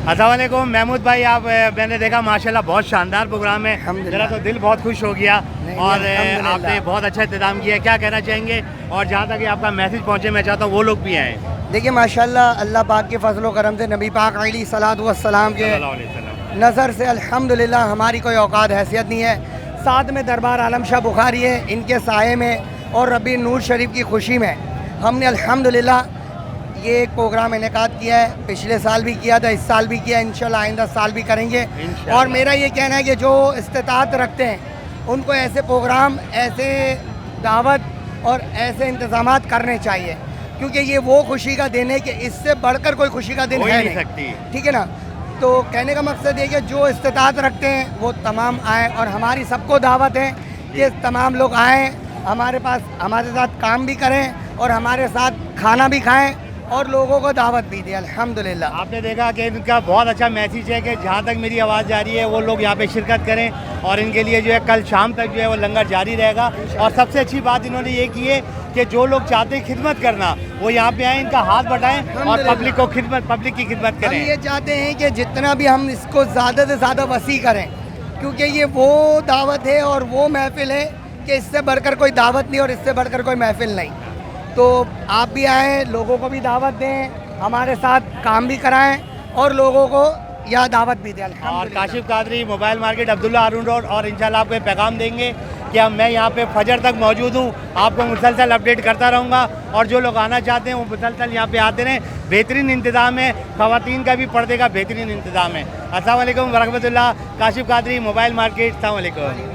अस्सलाम वालेकुम महमूद भाई, आप मैंने देखा माशाल्लाह बहुत शानदार प्रोग्राम है, मेरा तो दिल बहुत खुश हो गया और आपने बहुत अच्छा इंतजाम किया। क्या कहना चाहेंगे और जहाँ तक आपका मैसेज पहुँचे मैं चाहता हूँ वो लोग भी आएँ। देखिए माशाल्लाह अल्लाह पाक के फजल व करम से नबी पाक अलैहिस्सलातु वस्सलाम के नज़र से अल्हम्दुलिल्लाह हमारी कोई औकात हैसियत नहीं है। साथ में दरबार आलम शाह बुखारी है, इनके साये में और रबी नूर शरीफ की खुशी में हमने अल्हम्दुलिल्लाह ये एक प्रोग्राम इनेकाद किया है। पिछले साल भी किया था, इस साल भी किया, इंशाल्लाह आइंदा साल भी करेंगे। और मेरा ये कहना है कि जो इस्तिताअत रखते हैं उनको ऐसे प्रोग्राम, ऐसे दावत और ऐसे इंतज़ामात करने चाहिए, क्योंकि ये वो खुशी का दिन है कि इससे बढ़कर कोई खुशी का दिन है नहीं सकती। ठीक है ना। तो कहने का मकसद ये कि जो इस्तिताअत रखते हैं वो तमाम आएँ और हमारी सबको दावत है कि तमाम लोग आएँ, हमारे पास हमारे साथ काम भी करें और हमारे साथ खाना भी खाएँ और लोगों को दावत भी दी। अल्हम्दुलिल्लाह आपने देखा कि इनका बहुत अच्छा मैसेज है कि जहाँ तक मेरी आवाज़ जा रही है वो लोग यहाँ पे शिरकत करें और इनके लिए जो है कल शाम तक जो है वो लंगर जारी रहेगा। और सबसे अच्छी बात इन्होंने ये की है कि जो लोग चाहते हैं खिदमत करना वो यहाँ पे आएँ, इनका हाथ बढ़ाएं और पब्लिक की खिदमत करें। हम ये चाहते हैं कि जितना भी हम इसको ज़्यादा से ज़्यादा वसी करें, क्योंकि ये वो दावत है और वो महफिल है कि इससे बढ़कर कोई दावत नहीं और इससे बढ़कर कोई महफिल नहीं। तो आप भी आएँ, लोगों को भी दावत दें, हमारे साथ काम भी कराएं और लोगों को यह दावत भी दें। और काशिफ कादरी मोबाइल मार्केट अब्दुल्ला हारून रोड, और इंशाल्लाह आपको पैगाम देंगे कि मैं यहाँ पे फजर तक मौजूद हूँ, आपको मुसलसल अपडेट करता रहूँगा और जो लोग आना चाहते हैं वो मुसलसल यहाँ पे आते रहें। बेहतरीन इंतज़ाम है, ख़वातीन का भी पर्दे का बेहतरीन इंतज़ाम है। अस्सलाम वालेकुम वरहमतुल्लाह। काशिफ कादरी मोबाइल मार्केट, अस्सलाम वालेकुम।